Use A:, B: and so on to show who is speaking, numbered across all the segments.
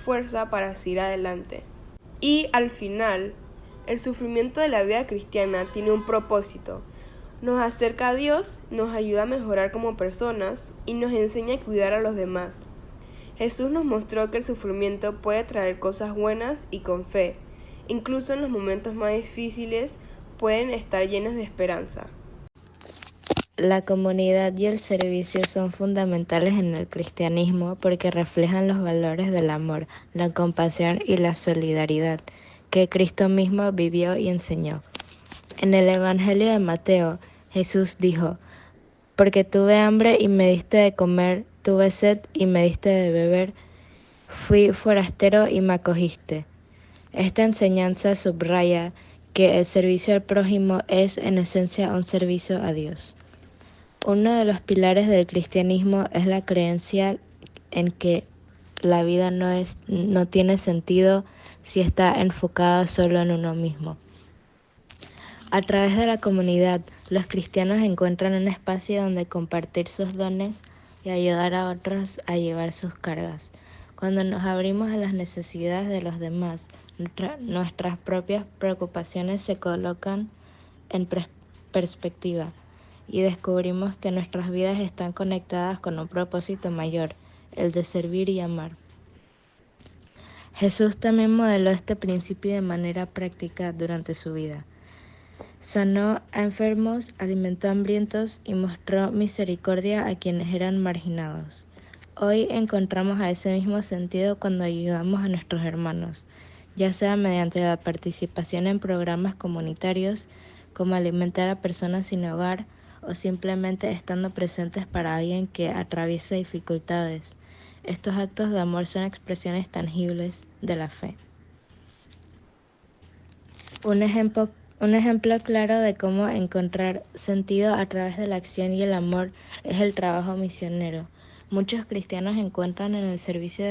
A: fuerza para seguir adelante. Y al final, el sufrimiento de la vida cristiana tiene un propósito. Nos acerca a Dios, nos ayuda a mejorar como personas y nos enseña a cuidar a los demás. Jesús nos mostró que el sufrimiento puede traer cosas buenas y con fe. Incluso en los momentos más difíciles pueden estar llenos de esperanza.
B: La comunidad y el servicio son fundamentales en el cristianismo porque reflejan los valores del amor, la compasión y la solidaridad que Cristo mismo vivió y enseñó. En el Evangelio de Mateo, Jesús dijo: «Porque tuve hambre y me diste de comer, tuve sed y me diste de beber, fui forastero y me acogiste». Esta enseñanza subraya que el servicio al prójimo es en esencia un servicio a Dios. Uno de los pilares del cristianismo es la creencia en que la vida no tiene sentido si está enfocada solo en uno mismo. A través de la comunidad, los cristianos encuentran un espacio donde compartir sus dones y ayudar a otros a llevar sus cargas. Cuando nos abrimos a las necesidades de los demás, nuestras propias preocupaciones se colocan en perspectiva y descubrimos que nuestras vidas están conectadas con un propósito mayor, el de servir y amar. Jesús también modeló este principio de manera práctica durante su vida. Sanó a enfermos, alimentó a hambrientos y mostró misericordia a quienes eran marginados. Hoy encontramos a ese mismo sentido cuando ayudamos a nuestros hermanos, ya sea mediante la participación en programas comunitarios, como alimentar a personas sin hogar, o simplemente estando presentes para alguien que atraviesa dificultades. Estos actos de amor son expresiones tangibles de la fe. Un ejemplo claro de cómo encontrar sentido a través de la acción y el amor es el trabajo misionero. Muchos cristianos encuentran en el servicio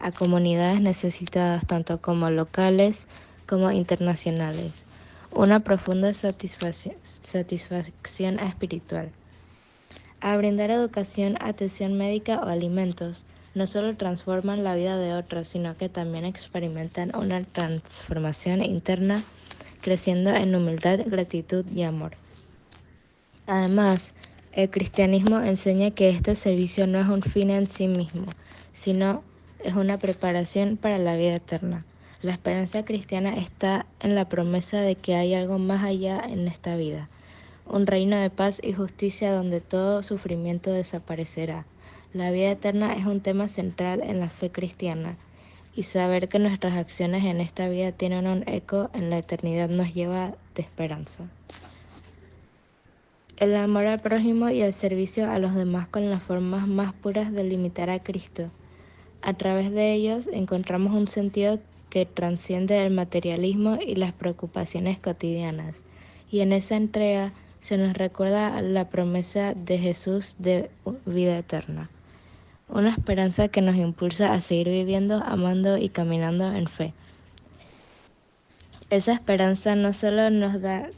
B: a comunidades necesitadas, tanto como locales como internacionales, una profunda satisfacción espiritual. Al brindar educación, atención médica o alimentos, no solo transforman la vida de otros, sino que también experimentan una transformación interna, creciendo en humildad, gratitud y amor. Además, el cristianismo enseña que este servicio no es un fin en sí mismo, sino es una preparación para la vida eterna. La esperanza cristiana está en la promesa de que hay algo más allá en esta vida, un reino de paz y justicia donde todo sufrimiento desaparecerá. La vida eterna es un tema central en la fe cristiana, y saber que nuestras acciones en esta vida tienen un eco en la eternidad nos lleva de esperanza. El amor al prójimo y el servicio a los demás con las formas más puras de imitar a Cristo. A través de ellos encontramos un sentido que trasciende el materialismo y las preocupaciones cotidianas, y en esa entrega se nos recuerda la promesa de Jesús de vida eterna, una esperanza que nos impulsa a seguir viviendo, amando y caminando en fe. Esa esperanza no solo nos da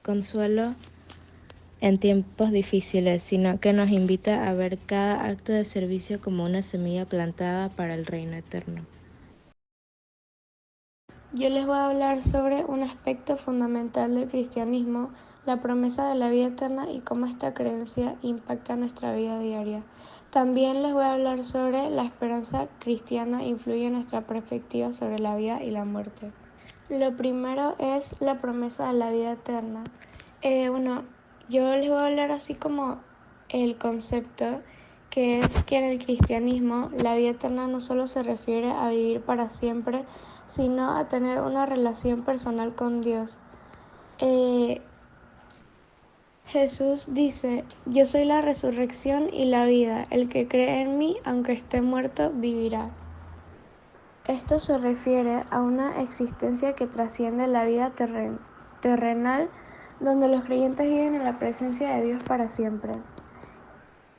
B: consuelo en tiempos difíciles, sino que nos invita a ver cada acto de servicio como una semilla plantada para el reino eterno.
C: Yo les voy a hablar sobre un aspecto fundamental del cristianismo, la promesa de la vida eterna y cómo esta creencia impacta nuestra vida diaria. También les voy a hablar sobre la esperanza cristiana influye en nuestra perspectiva sobre la vida y la muerte. Lo primero es la promesa de la vida eterna. Yo les voy a hablar así como el concepto, que es que en el cristianismo la vida eterna no solo se refiere a vivir para siempre, sino a tener una relación personal con Dios. Jesús dice: «Yo soy la resurrección y la vida, el que cree en mí, aunque esté muerto, vivirá». Esto se refiere a una existencia que trasciende la vida terrenal, donde los creyentes viven en la presencia de Dios para siempre.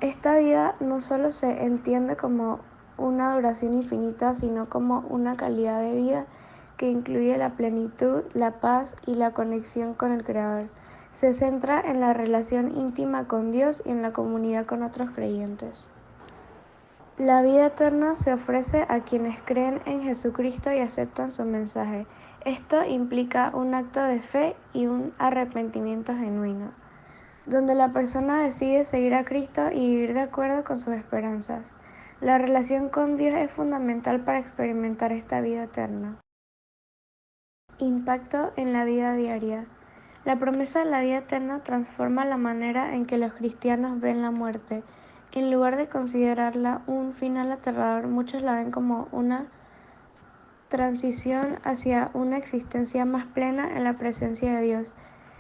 C: Esta vida no solo se entiende como una duración infinita, sino como una calidad de vida que incluye la plenitud, la paz y la conexión con el Creador. Se centra en la relación íntima con Dios y en la comunidad con otros creyentes. La vida eterna se ofrece a quienes creen en Jesucristo y aceptan su mensaje. Esto implica un acto de fe y un arrepentimiento genuino, donde la persona decide seguir a Cristo y vivir de acuerdo con sus esperanzas. La relación con Dios es fundamental para experimentar esta vida eterna. Impacto en la vida diaria. La promesa de la vida eterna transforma la manera en que los cristianos ven la muerte. En lugar de considerarla un final aterrador, muchos la ven como una transición hacia una existencia más plena en la presencia de Dios.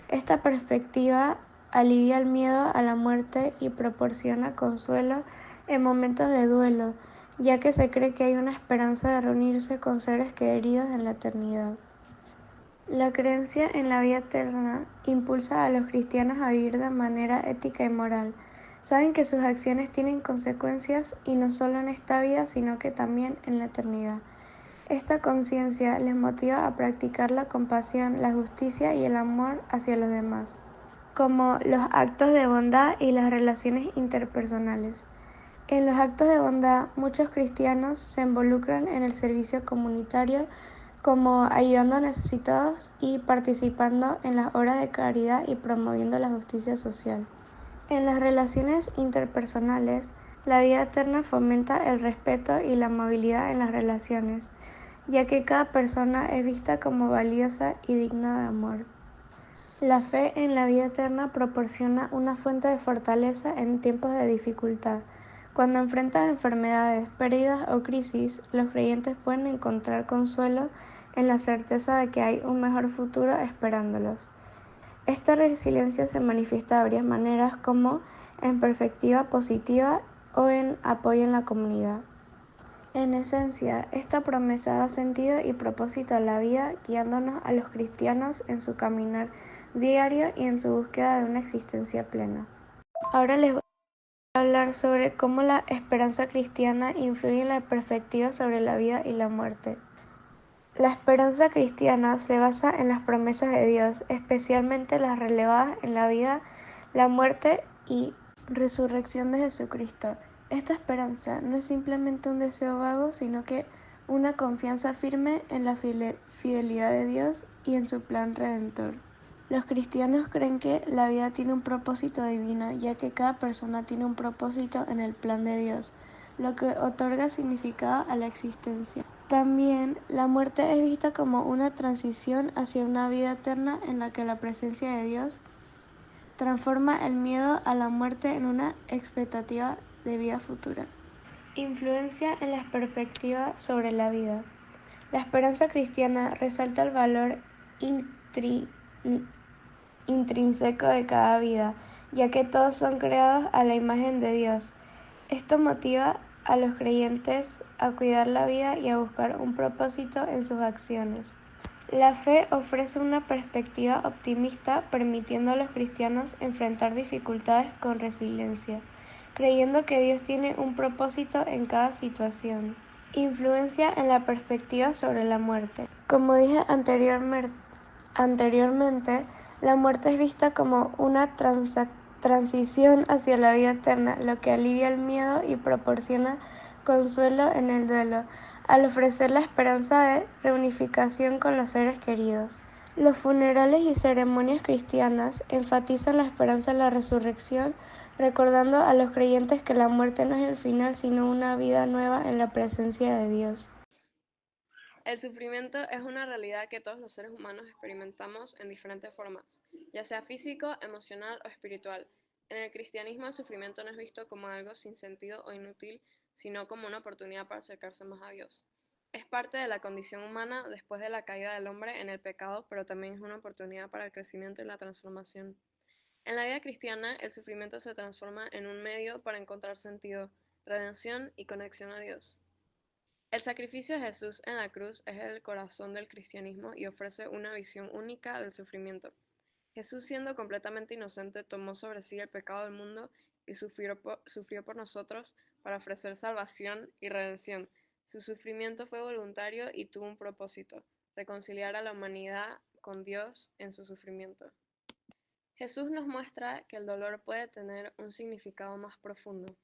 C: Esta perspectiva alivia el miedo a la muerte y proporciona consuelo en momentos de duelo, ya que se cree que hay una esperanza de reunirse con seres queridos en la eternidad. La creencia en la vida eterna impulsa a los cristianos a vivir de manera ética y moral. Saben que sus acciones tienen consecuencias y no solo en esta vida, sino que también en la eternidad. Esta conciencia les motiva a practicar la compasión, la justicia y el amor hacia los demás, como los actos de bondad y las relaciones interpersonales. En los actos de bondad, muchos cristianos se involucran en el servicio comunitario, como ayudando a necesitados y participando en las obras de caridad y promoviendo la justicia social. En las relaciones interpersonales, la vida eterna fomenta el respeto y la amabilidad en las relaciones, ya que cada persona es vista como valiosa y digna de amor. La fe en la vida eterna proporciona una fuente de fortaleza en tiempos de dificultad. Cuando enfrentan enfermedades, pérdidas o crisis, los creyentes pueden encontrar consuelo en la certeza de que hay un mejor futuro esperándolos. Esta resiliencia se manifiesta de varias maneras, como en perspectiva positiva o en apoyo en la comunidad. En esencia, esta promesa da sentido y propósito a la vida, guiándonos a los cristianos en su caminar diario y en su búsqueda de una existencia plena. Ahora les voy a hablar sobre cómo la esperanza cristiana influye en la perspectiva sobre la vida y la muerte. La esperanza cristiana se basa en las promesas de Dios, especialmente las relevadas en la vida, la muerte y resurrección de Jesucristo. Esta esperanza no es simplemente un deseo vago, sino que una confianza firme en la fidelidad de Dios y en su plan redentor. Los cristianos creen que la vida tiene un propósito divino, ya que cada persona tiene un propósito en el plan de Dios, lo que otorga significado a la existencia. También la muerte es vista como una transición hacia una vida eterna en la que la presencia de Dios transforma el miedo a la muerte en una expectativa de vida futura. Influencia en la perspectiva sobre la vida. La esperanza cristiana resalta el valor intrínseco de cada vida, ya que todos son creados a la imagen de Dios. Esto motiva a los creyentes a cuidar la vida y a buscar un propósito en sus acciones. La fe ofrece una perspectiva optimista, permitiendo a los cristianos enfrentar dificultades con resiliencia, creyendo que Dios tiene un propósito en cada situación. Influencia en la perspectiva sobre la muerte. Como dije anteriormente, la muerte es vista como una transición hacia la vida eterna, lo que alivia el miedo y proporciona consuelo en el duelo, al ofrecer la esperanza de reunificación con los seres queridos. Los funerales y ceremonias cristianas enfatizan la esperanza en la resurrección, recordando a los creyentes que la muerte no es el final, sino una vida nueva en la presencia de Dios.
A: El sufrimiento es una realidad que todos los seres humanos experimentamos en diferentes formas, ya sea físico, emocional o espiritual. En el cristianismo el sufrimiento no es visto como algo sin sentido o inútil, sino como una oportunidad para acercarse más a Dios. Es parte de la condición humana después de la caída del hombre en el pecado, pero también es una oportunidad para el crecimiento y la transformación. En la vida cristiana, el sufrimiento se transforma en un medio para encontrar sentido, redención y conexión a Dios. El sacrificio de Jesús en la cruz es el corazón del cristianismo y ofrece una visión única del sufrimiento. Jesús, siendo completamente inocente, tomó sobre sí el pecado del mundo y sufrió por nosotros para ofrecer salvación y redención. Su sufrimiento fue voluntario y tuvo un propósito: reconciliar a la humanidad con Dios en su sufrimiento. Jesús nos muestra que el dolor puede tener un significado más profundo.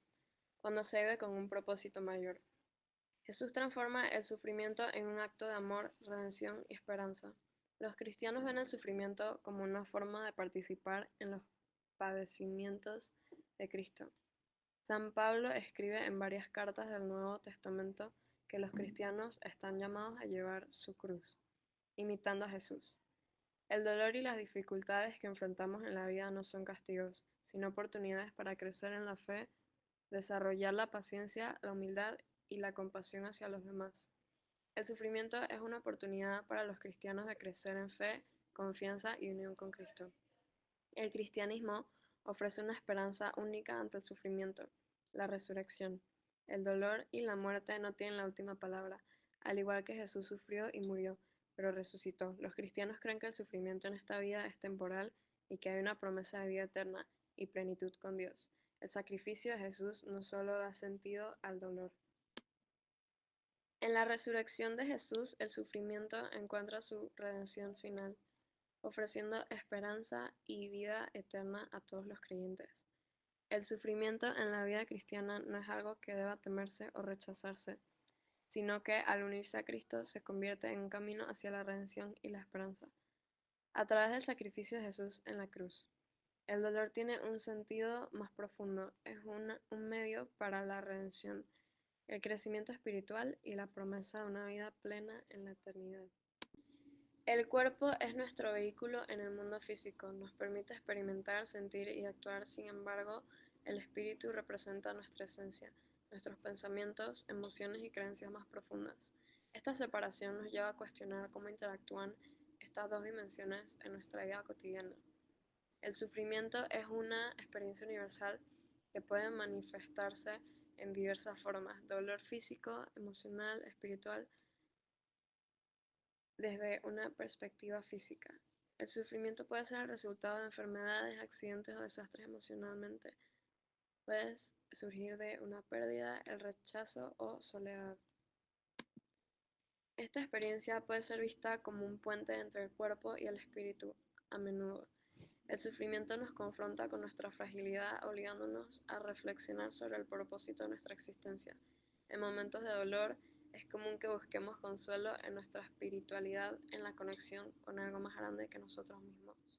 D: cuando se vive con un propósito mayor. Jesús transforma el sufrimiento en un acto de amor, redención y esperanza. Los cristianos ven el sufrimiento como una forma de participar en los padecimientos de Cristo. San Pablo escribe en varias cartas del Nuevo Testamento que los cristianos están llamados a llevar su cruz, imitando a Jesús. El dolor y las dificultades que enfrentamos en la vida no son castigos, sino oportunidades para crecer en la fe, desarrollar la paciencia, la humildad y la compasión hacia los demás. El sufrimiento es una oportunidad para los cristianos de crecer en fe, confianza y unión con Cristo. El cristianismo ofrece una esperanza única ante el sufrimiento, la resurrección. El dolor y la muerte no tienen la última palabra, al igual que Jesús sufrió y murió, pero resucitó. Los cristianos creen que el sufrimiento en esta vida es temporal y que hay una promesa de vida eterna y plenitud con Dios. El sacrificio de Jesús no solo da sentido al dolor. En la resurrección de Jesús, el sufrimiento encuentra su redención final, ofreciendo esperanza y vida eterna a todos los creyentes. El sufrimiento en la vida cristiana no es algo que deba temerse o rechazarse, sino que al unirse a Cristo se convierte en un camino hacia la redención y la esperanza. A través del sacrificio de Jesús en la cruz, el dolor tiene un sentido más profundo, es un medio para la redención, el crecimiento espiritual y la promesa de una vida plena en la eternidad. El cuerpo es nuestro vehículo en el mundo físico, nos permite experimentar, sentir y actuar, sin embargo, el espíritu representa nuestra esencia, nuestros pensamientos, emociones y creencias más profundas. Esta separación nos lleva a cuestionar cómo interactúan estas dos dimensiones en nuestra vida cotidiana. El sufrimiento es una experiencia universal que puede manifestarse en diversas formas: dolor físico, emocional, espiritual. Desde una perspectiva física, el sufrimiento puede ser el resultado de enfermedades, accidentes o desastres emocionalmente. Puede surgir de una pérdida, el rechazo o soledad. Esta experiencia puede ser vista como un puente entre el cuerpo y el espíritu. A menudo, el sufrimiento nos confronta con nuestra fragilidad, obligándonos a reflexionar sobre el propósito de nuestra existencia. En momentos de dolor, es común que busquemos consuelo en nuestra espiritualidad, en la conexión con algo más grande que nosotros mismos.